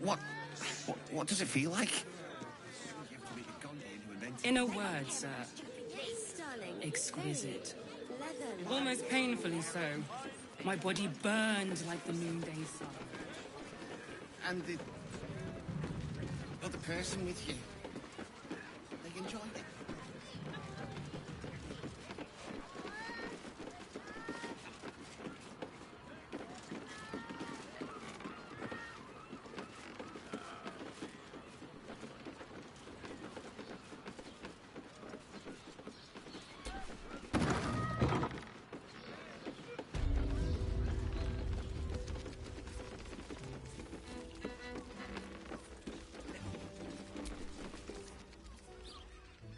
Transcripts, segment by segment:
What? What does it feel like? In a word, sir. Exquisite. Almost painfully so. My body burned like the noonday sun. And the other person with you, they enjoyed it.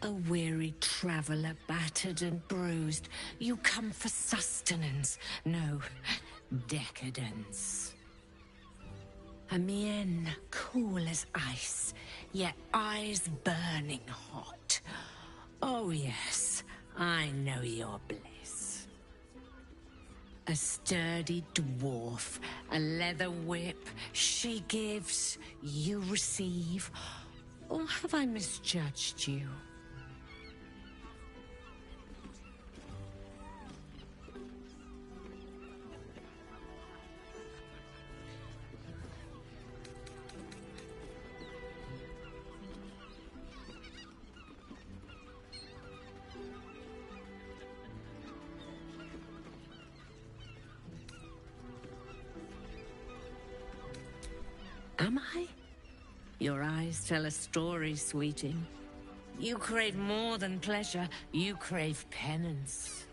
A weary traveller, battered and bruised, you come for sustenance, no, decadence. A mien cool as ice, yet eyes burning hot. Oh yes, I know your bliss. A sturdy dwarf, a leather whip, she gives, you receive. Or have I misjudged you? Am I? Your eyes tell a story, sweeting. You crave more than pleasure, you crave penance.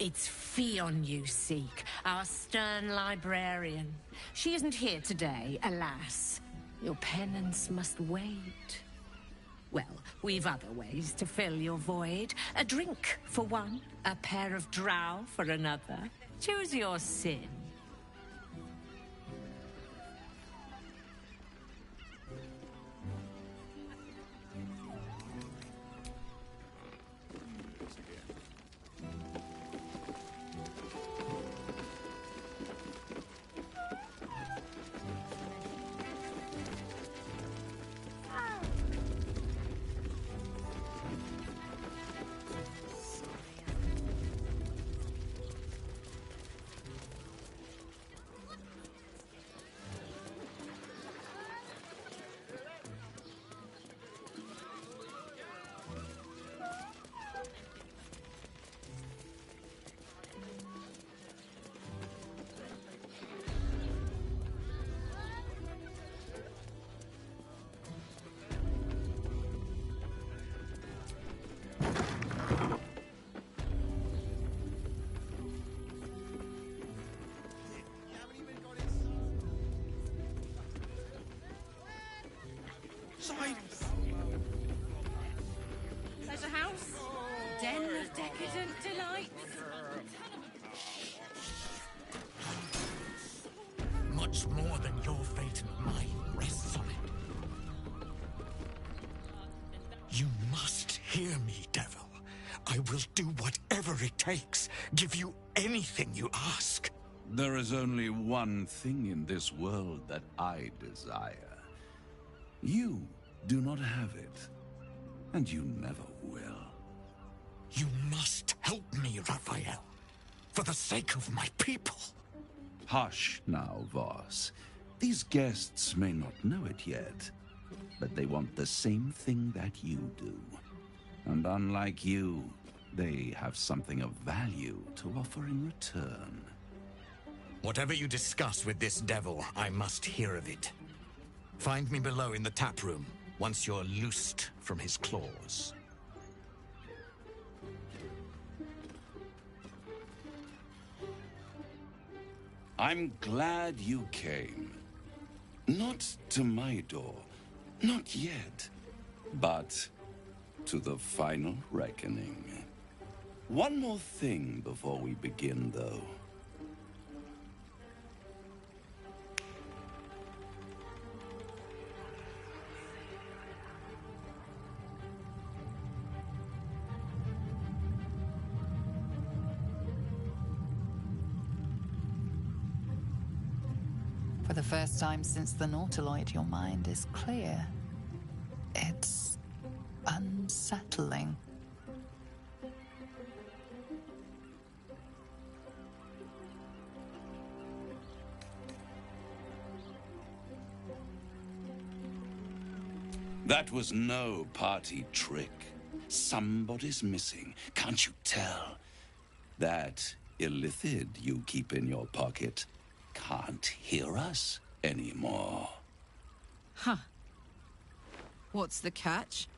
It's Fionn you seek, our stern librarian. She isn't here today, alas. Your penance must wait. Well, we've other ways to fill your void. A drink for one, a pair of drow for another. Choose your sin. Pleasure house? Den of decadent delights? Much more than your fate and mine rests on it. You must hear me, devil. I will do whatever it takes, give you anything you ask. There is only one thing in this world that I desire. You do not have it, and you never will. You must help me, Raphael, for the sake of my people. Hush now, Voss. These guests may not know it yet, but they want the same thing that you do. And unlike you, they have something of value to offer in return. Whatever you discuss with this devil, I must hear of it. Find me below in the tap room, once you're loosed from his claws. I'm glad you came. Not to my door, not yet, but to the final reckoning. One more thing before we begin, though. For the first time since the Nautiloid, your mind is clear. It's unsettling. That was no party trick. Somebody's missing. Can't you tell? That illithid you keep in your pocket can't hear us anymore. Huh. What's the catch?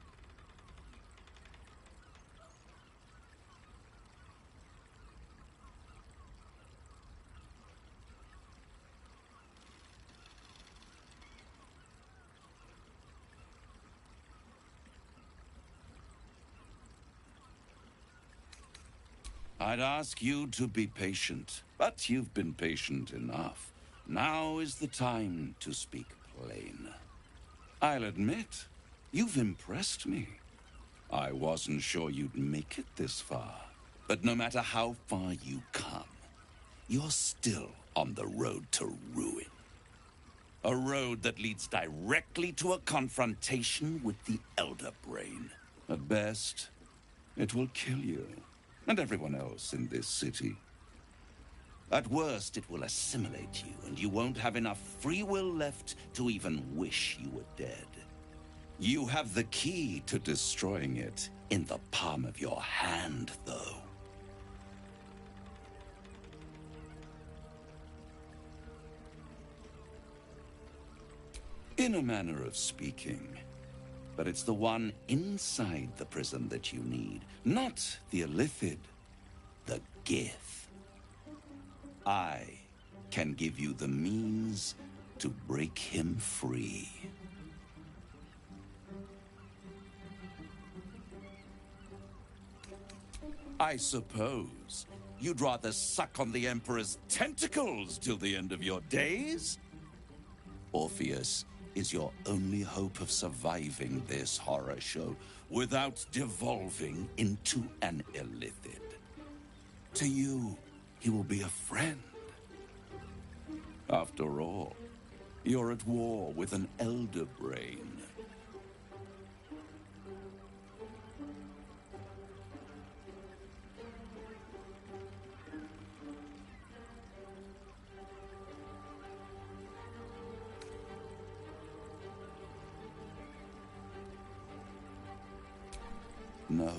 I'd ask you to be patient, but you've been patient enough. Now is the time to speak plain. I'll admit, you've impressed me. I wasn't sure you'd make it this far, but no matter how far you come, you're still on the road to ruin. A road that leads directly to a confrontation with the Elder Brain. At best, it will kill you. And everyone else in this city. At worst, it will assimilate you, and you won't have enough free will left to even wish you were dead. You have the key to destroying it in the palm of your hand, though. In a manner of speaking. But it's the one inside the prison that you need, not the illithid, the Gith. I can give you the means to break him free. I suppose you'd rather suck on the Emperor's tentacles till the end of your days? Orpheus is your only hope of surviving this horror show without devolving into an illithid. To you, he will be a friend. After all, you're at war with an Elder Brain. No.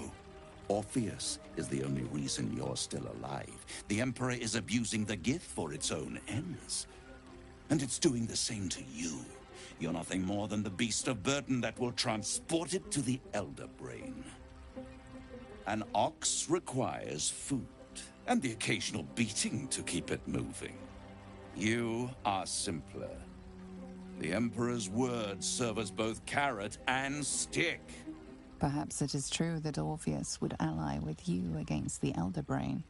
Orpheus is the only reason you're still alive. The Emperor is abusing the Gith for its own ends. And it's doing the same to you. You're nothing more than the beast of burden that will transport it to the Elder Brain. An ox requires food, and the occasional beating to keep it moving. You are simpler. The Emperor's words serve as both carrot and stick. Perhaps it is true that Orpheus would ally with you against the Elder Brain.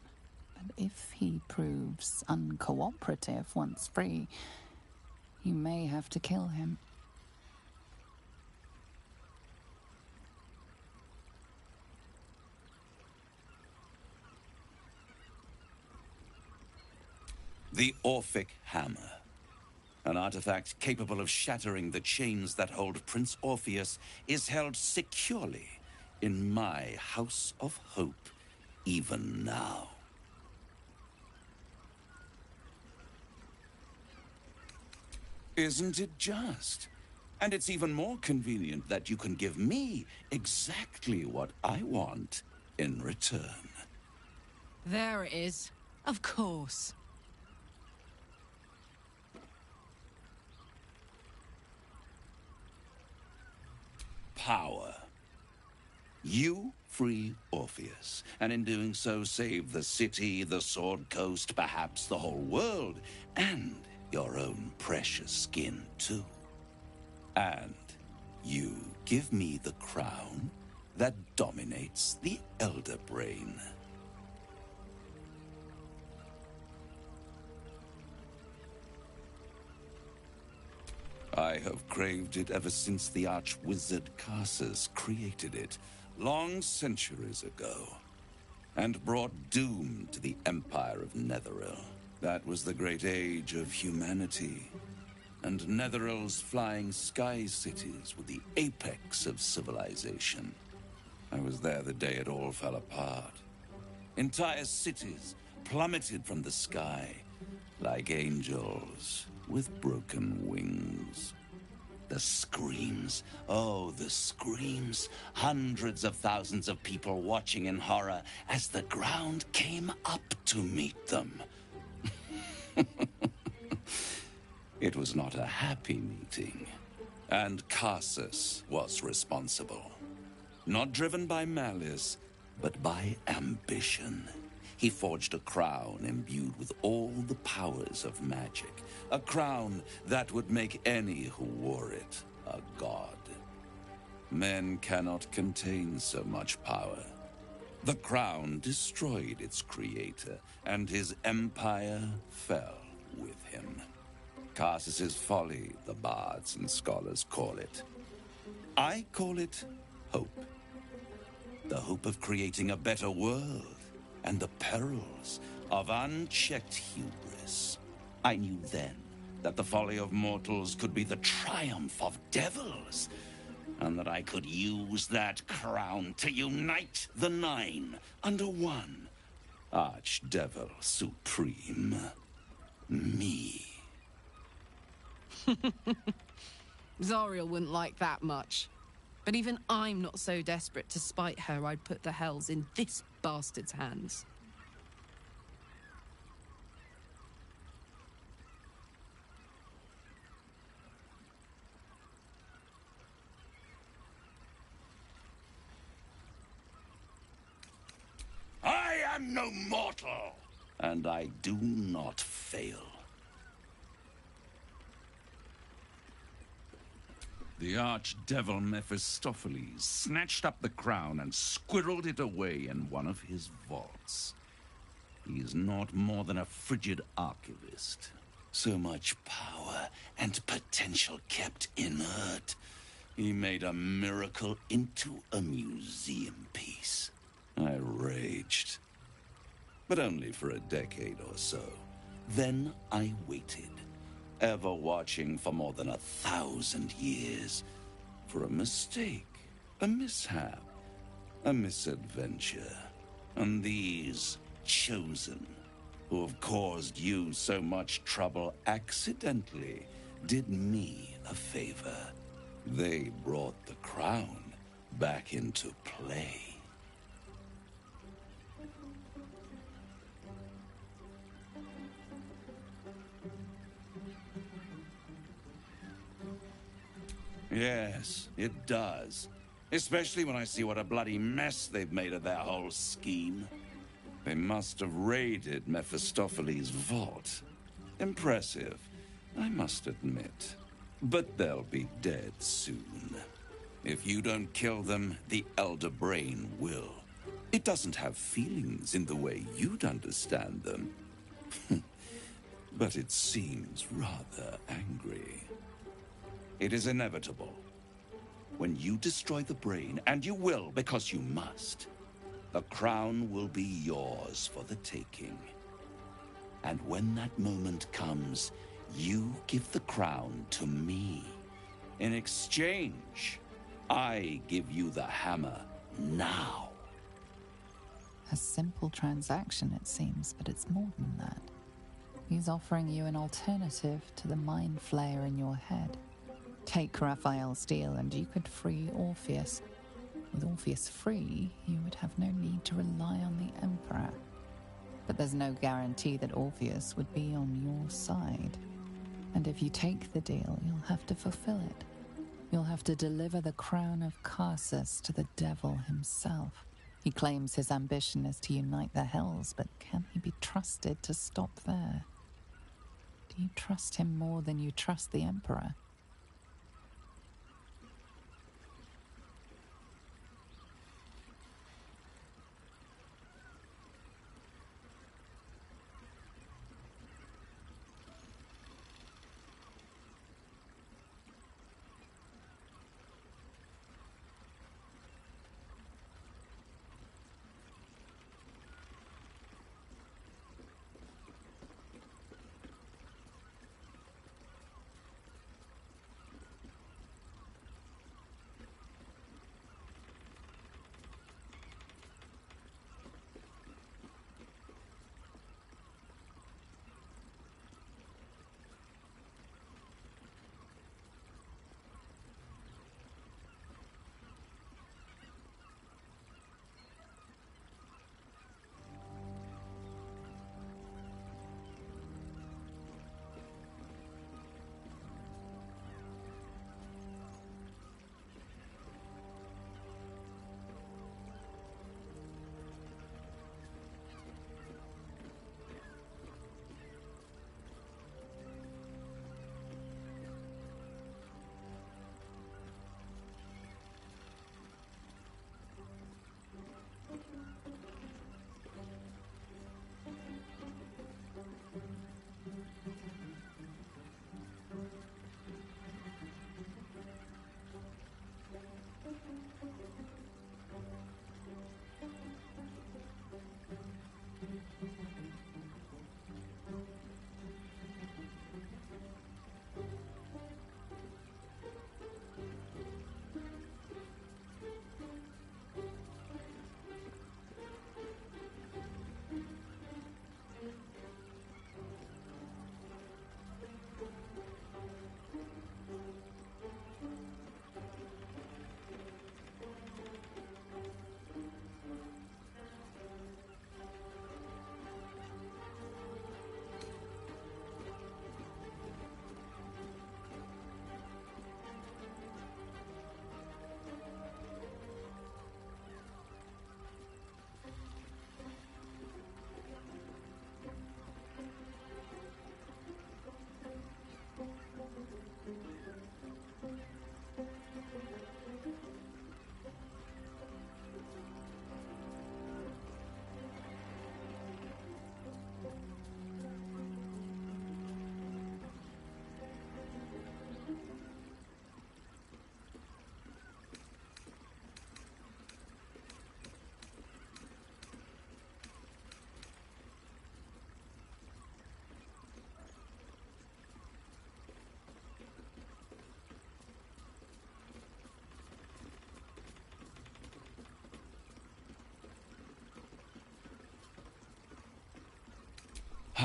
But if he proves uncooperative once free, you may have to kill him. The Orphic Hammer. An artifact capable of shattering the chains that hold Prince Orpheus is held securely in my House of Hope, even now. Isn't it just? And it's even more convenient that you can give me exactly what I want in return. There it is. Of course. Power. You free Orpheus, and in doing so save the city, the Sword Coast, perhaps the whole world, and your own precious skin too. And you give me the crown that dominates the Elder Brain. I have craved it ever since the Archwizard Carsus created it, long centuries ago, and brought doom to the Empire of Netheril. That was the great age of humanity. and Netherrealm's flying sky cities were the apex of civilization. I was there the day it all fell apart. Entire cities plummeted from the sky, like angels with broken wings. The screams, oh, the screams. Hundreds of thousands of people watching in horror as the ground came up to meet them. It was not a happy meeting, and Karsus was responsible. Not driven by malice, but by ambition. He forged a crown imbued with all the powers of magic. A crown that would make any who wore it a god. Men cannot contain so much power. The crown destroyed its creator, and his empire fell with him. Karsus's folly, the bards and scholars call it. I call it hope. The hope of creating a better world, and the perils of unchecked hubris. I knew then that the folly of mortals could be the triumph of devils, and that I could use that crown to unite the Nine under one Archdevil Supreme. Me. Zariel wouldn't like that much. But even I'm not so desperate to spite her I'd put the hells in this bastard's hands. I am no mortal, and I do not fail. The archdevil Mephistopheles snatched up the crown and squirreled it away in one of his vaults. He is not more than a frigid archivist. So much power and potential kept inert. He made a miracle into a museum piece. I raged. But only for a decade or so. Then I waited. Ever watching for more than 1,000 years. For a mistake, a mishap, a misadventure. And these chosen, who have caused you so much trouble accidentally, did me a favor. They brought the crown back into play. Yes, it does. Especially when I see what a bloody mess they've made of their whole scheme. They must have raided Mephistopheles' vault. Impressive, I must admit. But they'll be dead soon. If you don't kill them, the Elder Brain will. It doesn't have feelings in the way you'd understand them. But it seems rather angry. It is inevitable. When you destroy the brain, and you will because you must, the crown will be yours for the taking. And when that moment comes, you give the crown to me. In exchange, I give you the hammer now. A simple transaction, it seems, but it's more than that. He's offering you an alternative to the mind flayer in your head. Take Raphael's deal and you could free Orpheus. With Orpheus free, you would have no need to rely on the Emperor. But there's no guarantee that Orpheus would be on your side. And if you take the deal, you'll have to fulfill it. You'll have to deliver the crown of Karsus to the devil himself. He claims his ambition is to unite the hells, but can he be trusted to stop there? Do you trust him more than you trust the Emperor?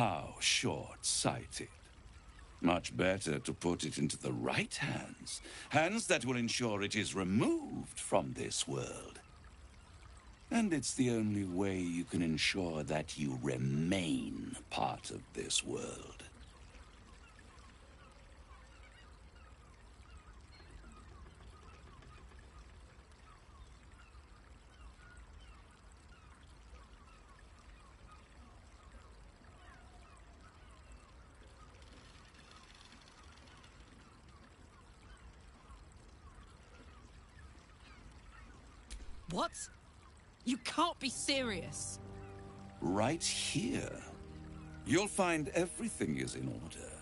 How short-sighted. Much better to put it into the right hands. Hands that will ensure it is removed from this world. And it's the only way you can ensure that you remain part of this world. What? You can't be serious. Right here. You'll find everything is in order.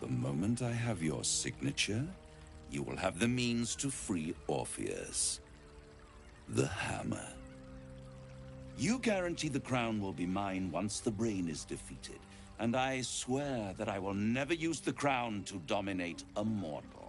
The moment I have your signature, you will have the means to free Orpheus. The hammer. You guarantee the crown will be mine once the brain is defeated, and I swear that I will never use the crown to dominate a mortal.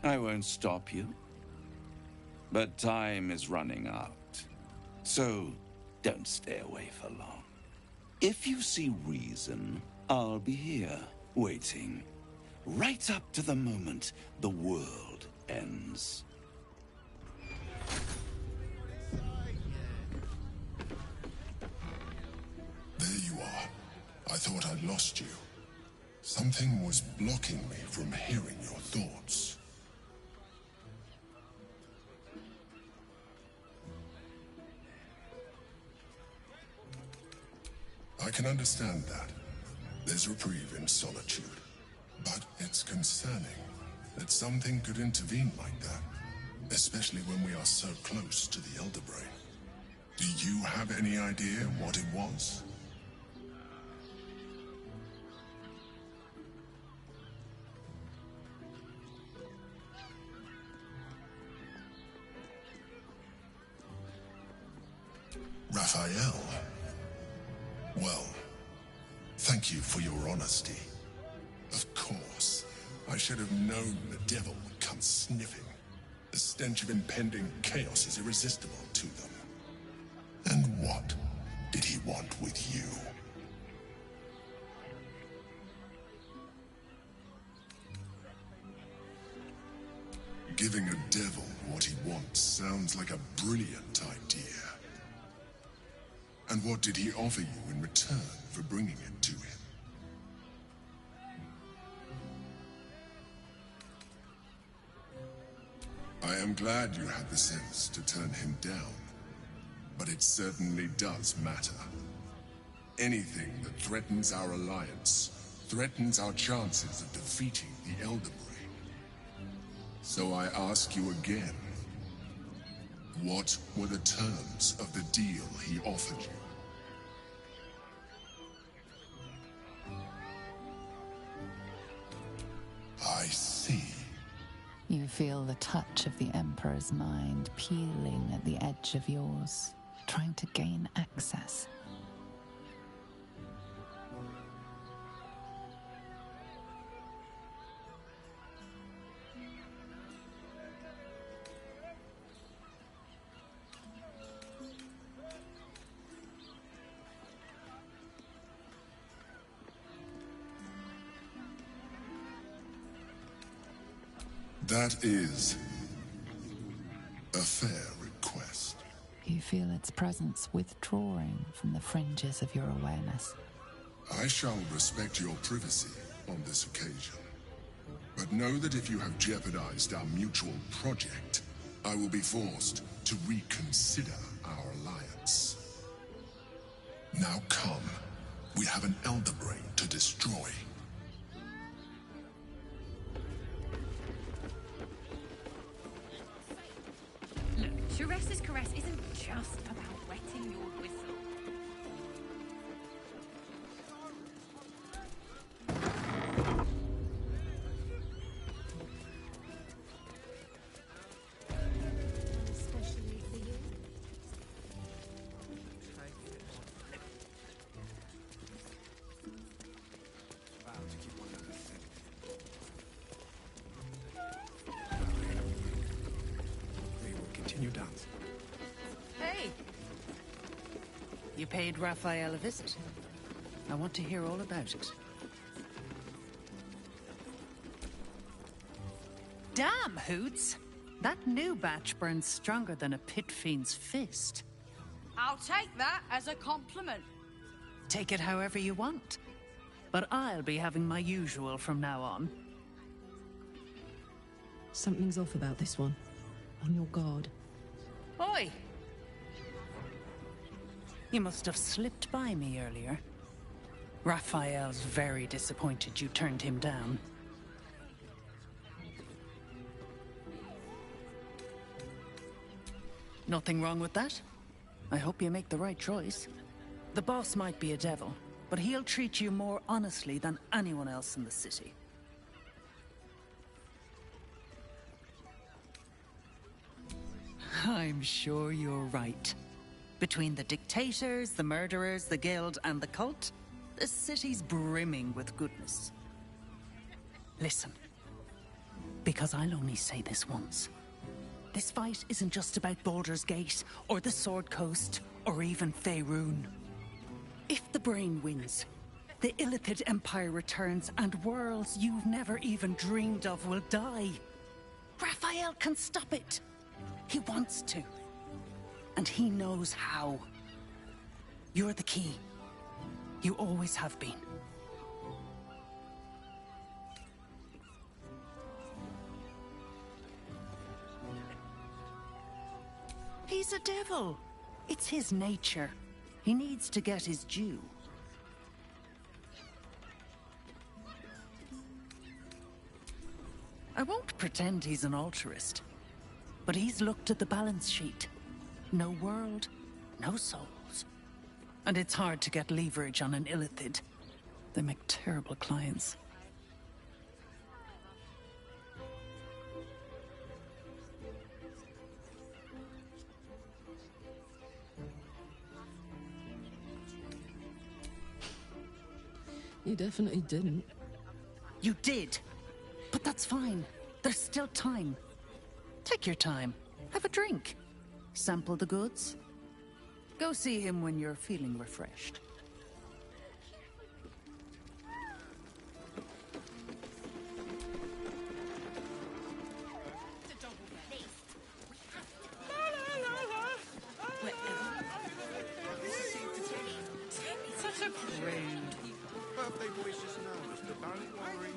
I won't stop you. But time is running out. So, don't stay away for long. If you see reason, I'll be here, waiting. Right up to the moment the world ends. There you are. I thought I'd lost you. Something was blocking me from hearing your thoughts. I can understand that. There's reprieve in solitude. But it's concerning that something could intervene like that, especially when we are so close to the Elder Brain. Do you have any idea what it was? Raphael. Well, thank you for your honesty. Of course, I should have known the devil would come sniffing. The stench of impending chaos is irresistible to them. And what did he want with you? Giving a devil what he wants sounds like a brilliant idea. And what did he offer you in return for bringing it to him? I am glad you had the sense to turn him down, but it certainly does matter. Anything that threatens our alliance threatens our chances of defeating the Elder Brain. So I ask you again, what were the terms of the deal he offered you? I see. You feel the touch of the Emperor's mind peeling at the edge of yours, trying to gain access. That is a fair request. You feel its presence withdrawing from the fringes of your awareness. I shall respect your privacy on this occasion. But know that if you have jeopardized our mutual project, I will be forced to reconsider our alliance. Now come. We have an Elder Brain to destroy. Teresa's caress isn't just about wetting your whistle. Especially for you. Continue dance. Hey! You paid Raphael a visit. I want to hear all about it. Damn, Hoots! That new batch burns stronger than a pit fiend's fist. I'll take that as a compliment. Take it however you want. But I'll be having my usual from now on. Something's off about this one. On your guard. Oi! You must have slipped by me earlier. Raphael's very disappointed you turned him down. Nothing wrong with that. I hope you make the right choice. The boss might be a devil, but he'll treat you more honestly than anyone else in the city. I'm sure you're right. Between the dictators, the murderers, the guild, and the cult, this city's brimming with goodness. Listen, because I'll only say this once. This fight isn't just about Baldur's Gate, or the Sword Coast, or even Faerun. If the Brain wins, the Illithid Empire returns, and worlds you've never even dreamed of will die. Raphael can stop it. He wants to. And he knows how. You're the key. You always have been. He's a devil. It's his nature. He needs to get his due. I won't pretend he's an altruist. But he's looked at the balance sheet. No world, no souls. And it's hard to get leverage on an Illithid. They make terrible clients. You definitely didn't. You did. But that's fine. There's still time. Take your time. Have a drink. Sample the goods. Go see him when you're feeling refreshed. Such a prude. Birthday boy's just nervous, but don't worry.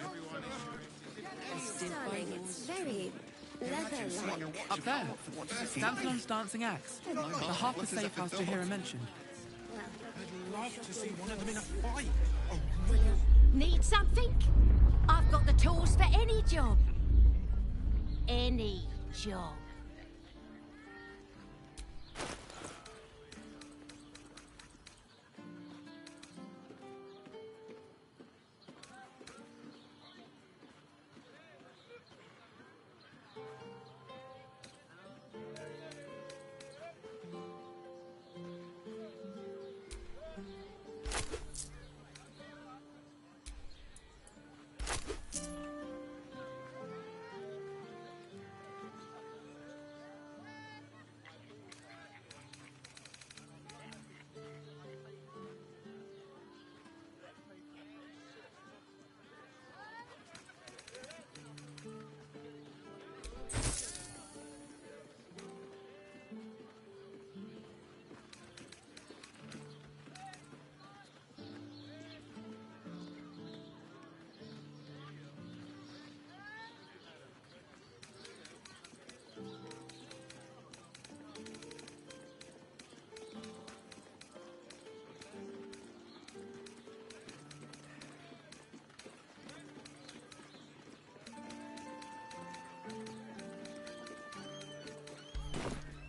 Everyone is Darling, it's very leather-like. Up there. Danthilon's dancing axe. The Harper safe house Jahira mentioned. I'd love to see one of them in a fight. Need something? I've got the tools for any job. Any job.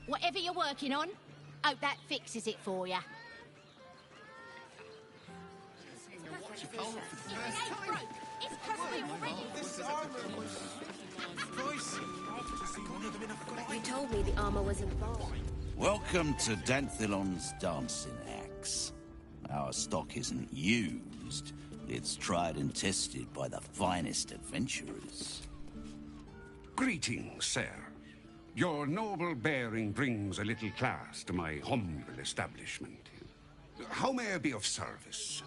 Whatever you're working on, hope that fixes it for you. You told me the armor was involved. Welcome to Danthilon's dancing axe. Our stock isn't used. It's tried and tested by the finest adventurers. Greetings, sir. Your noble bearing brings a little class to my humble establishment. How may I be of service?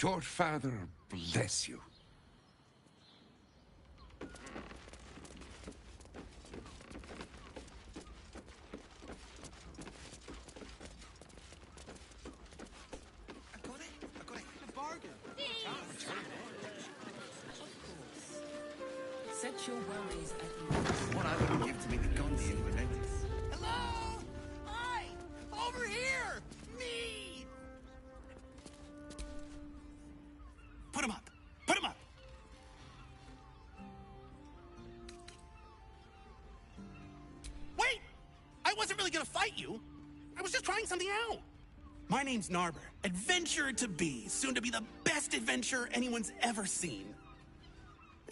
Short Father bless you. Set your worries at ease. What I wouldn't give to be the Gondian who invented this. Hello? Hi! Over here! Me! Put him up! Put him up! Wait! I wasn't really gonna fight you. I was just trying something out. My name's Narber, adventurer to be, soon to be the best adventurer anyone's ever seen.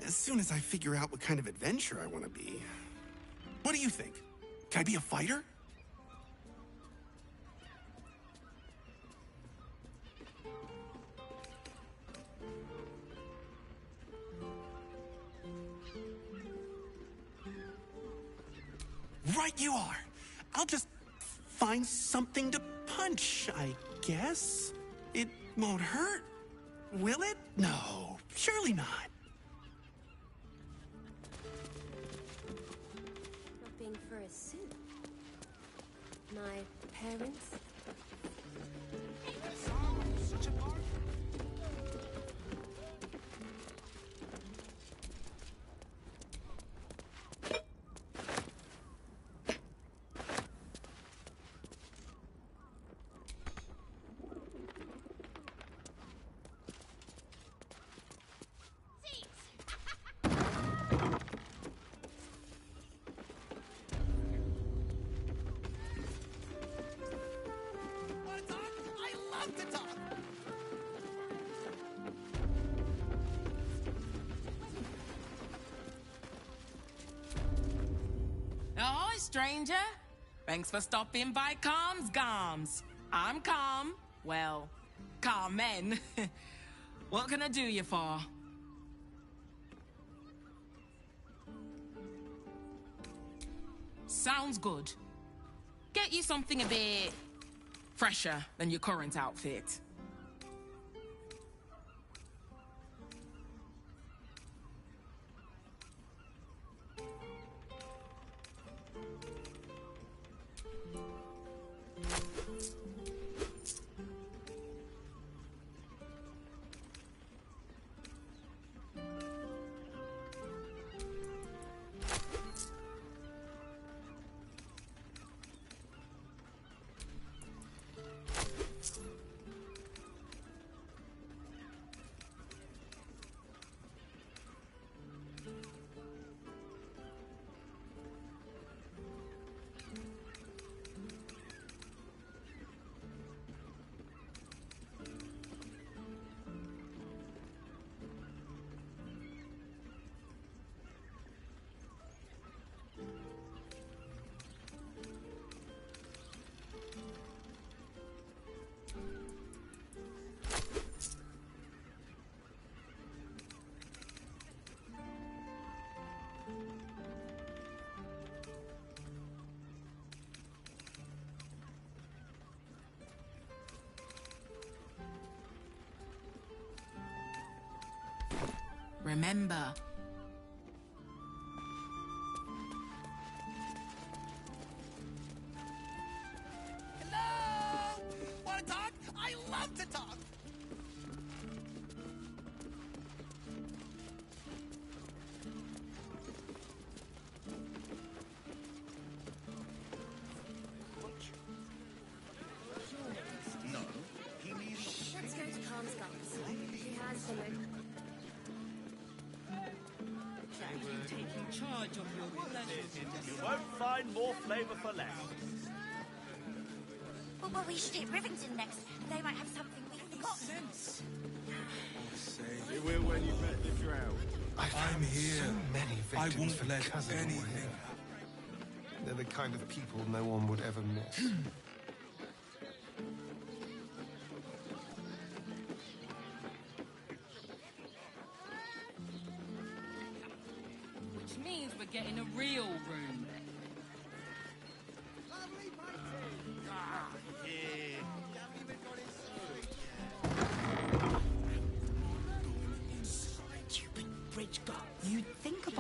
As soon as I figure out what kind of adventurer I want to be. What do you think? Can I be a fighter? Right you are. I'll just find something to punch, I guess. It won't hurt, will it? No, surely not. Hoping for a suit. My parents? Ahoy, stranger. Thanks for stopping by Calm's Garms. I'm Calm. Well, Carmen. What can I do you for? Sounds good. Get you something a bit fresher than your current outfit. Remember. Hello? Want to talk? I love to talk. No, he needs... Let's go to Calm's Gums. He has some... Taking charge of your pleasures. You won't find more flavor for less. Well, we should hit Rivington next. They might have something we forgot. Sense. It will when you met the drought. I'm here. So many I victims won't for let cousin or anything. whatever. They're the kind of people no one would ever miss. Which means we're getting a real room.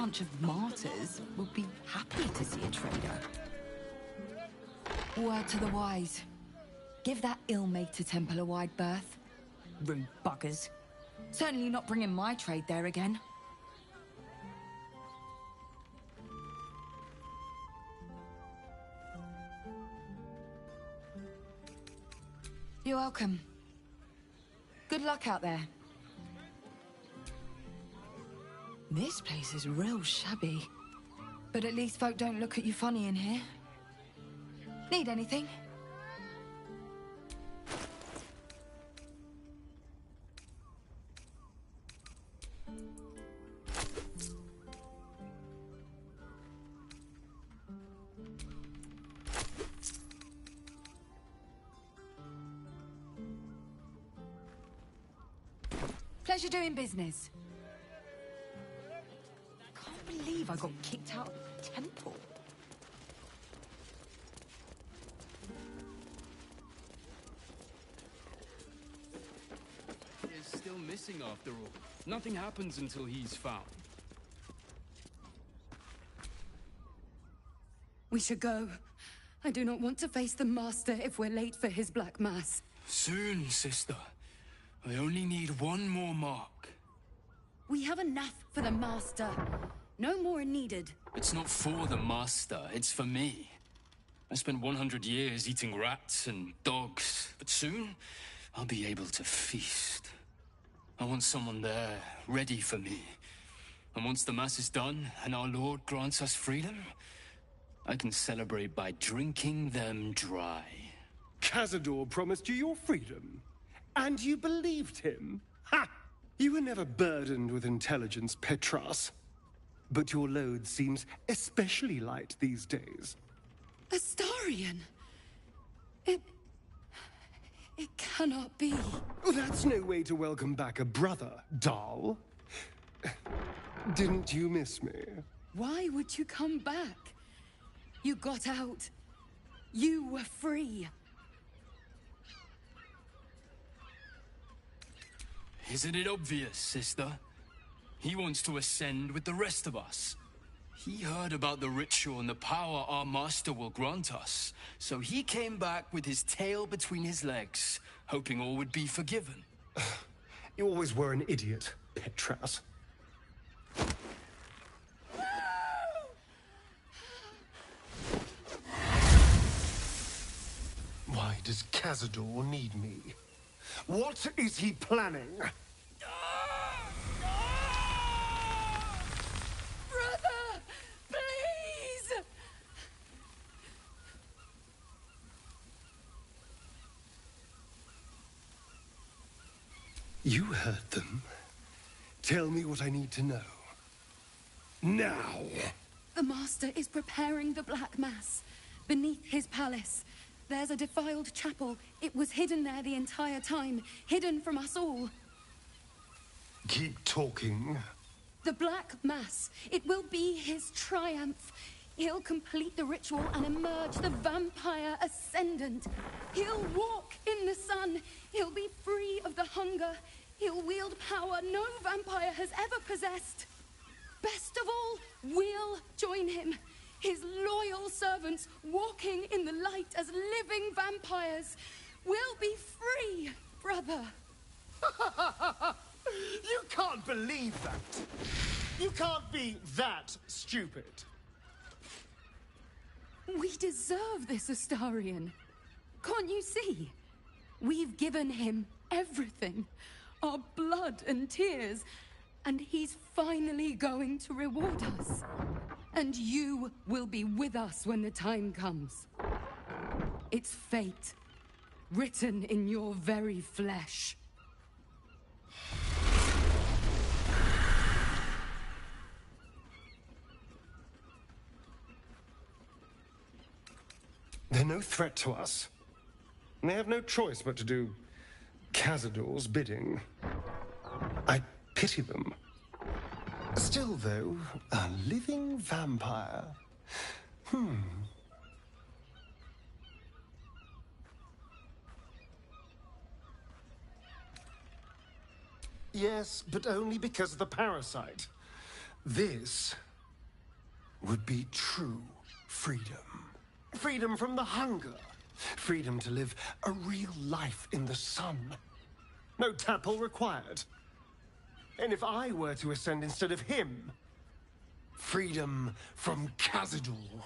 bunch of martyrs would be happy to see a trader. Word to the wise. Give that ill-mated temple a wide berth. Rude buggers. Certainly not bringing my trade there again. You're welcome. Good luck out there. This place is real shabby. But at least folk don't look at you funny in here. Need anything? Pleasure doing business. Can't believe I got kicked out of the temple. Is still missing after all. Nothing happens until he's found. We should go. I do not want to face the Master if we're late for his Black Mass. Soon, sister. I only need one more mark. We have enough for the Master. No more are needed. It's not for the Master, it's for me. I spent 100 years eating rats and dogs, but soon I'll be able to feast. I want someone there, ready for me. And once the Mass is done and our Lord grants us freedom, I can celebrate by drinking them dry. Cazador promised you your freedom. And you believed him? Ha! You were never burdened with intelligence, Petras. But your load seems especially light these days. Astarion! It cannot be. Oh, that's no way to welcome back a brother, doll. Didn't you miss me? Why would you come back? You got out. You were free. Isn't it obvious, sister? He wants to ascend with the rest of us. He heard about the ritual and the power our master will grant us. So he came back with his tail between his legs, hoping all would be forgiven. You always were an idiot, Petras. Why does Cazador need me? What is he planning? Brother! Please! You heard them. Tell me what I need to know. Now! The Master is preparing the Black Mass. Beneath his palace, there's a defiled chapel. It was hidden there the entire time, hidden from us all. Keep talking. The Black Mass. It will be his triumph. He'll complete the ritual and emerge the vampire ascendant. He'll walk in the sun. He'll be free of the hunger. He'll wield power no vampire has ever possessed. Best of all, we'll join him. His loyal servants walking in the light as living vampires. We'll be free, brother. You can't believe that. You can't be that stupid. We deserve this, Astarion. Can't you see? We've given him everything. Our blood and tears. And he's finally going to reward us. And you will be with us when the time comes. It's fate, written in your very flesh. They're no threat to us. And they have no choice but to do Cazador's bidding. I pity them. Still, though, a living vampire. Yes, but only because of the parasite. This would be true freedom. Freedom from the hunger. Freedom to live a real life in the sun. No tapple required. And if I were to ascend instead of him, freedom from Khazad-dûr,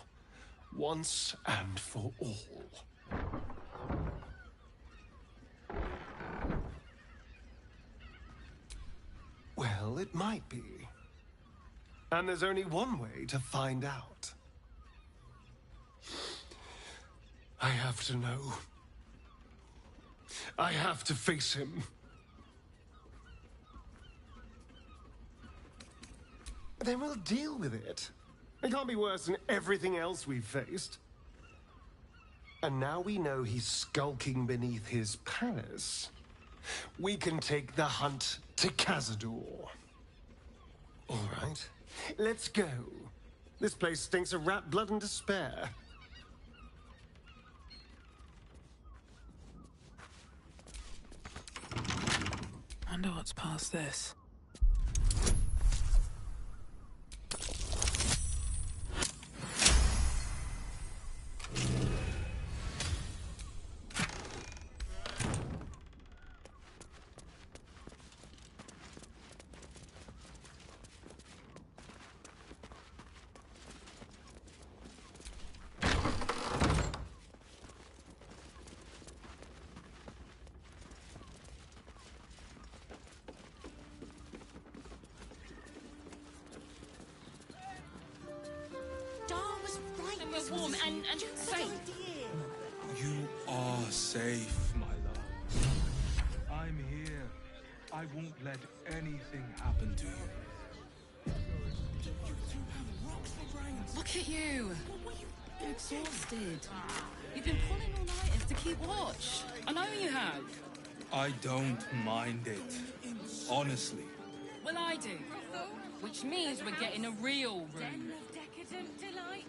once and for all. Well, it might be. And there's only one way to find out. I have to know. I have to face him. Then we'll deal with it. It can't be worse than everything else we've faced. And now we know he's skulking beneath his palace. We can take the hunt to Khazad-dûr. All right, let's go. This place stinks of rat blood and despair. Wonder what's past this. Warm and safe. You are safe, my love. I'm here. I won't let anything happen to you. Look at you. You're exhausted. You've been pulling all-nighters to keep watch. I know you have. I don't mind it. Honestly. Well, I do. Which means we're getting a real room. Den of decadent delights.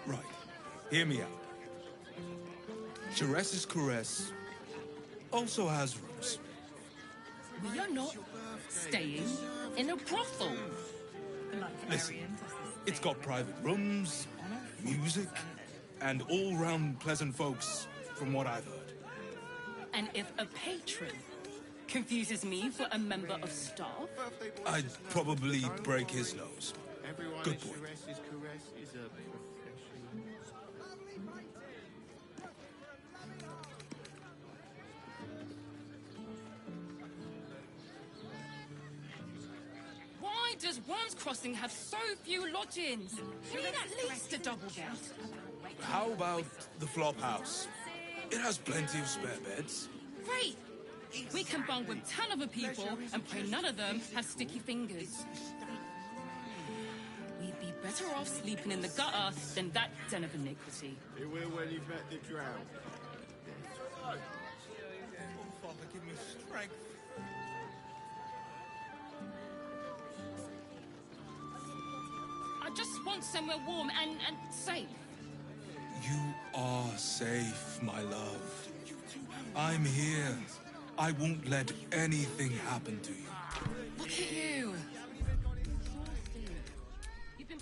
Right. Hear me out. Jerez's caress also has rooms. We are not staying in a brothel. Listen, it's got private rooms, music, and all-round pleasant folks, from what I've heard. And if a patron confuses me for a member of staff, I'd probably break his nose. Good point. why does Worm's Crossing have so few lodgings? We need at least a double guest. How about the flop house? It has plenty of spare beds. Great! We can bunk with 10 other people and pray none of them have sticky fingers. We'd be better off sleeping in the gutter than that den of iniquity. It will when you've met the drought. Oh, Father, give me strength. I just want somewhere warm and safe. You are safe, my love. I'm here. I won't let anything happen to you. Look at you. You've been...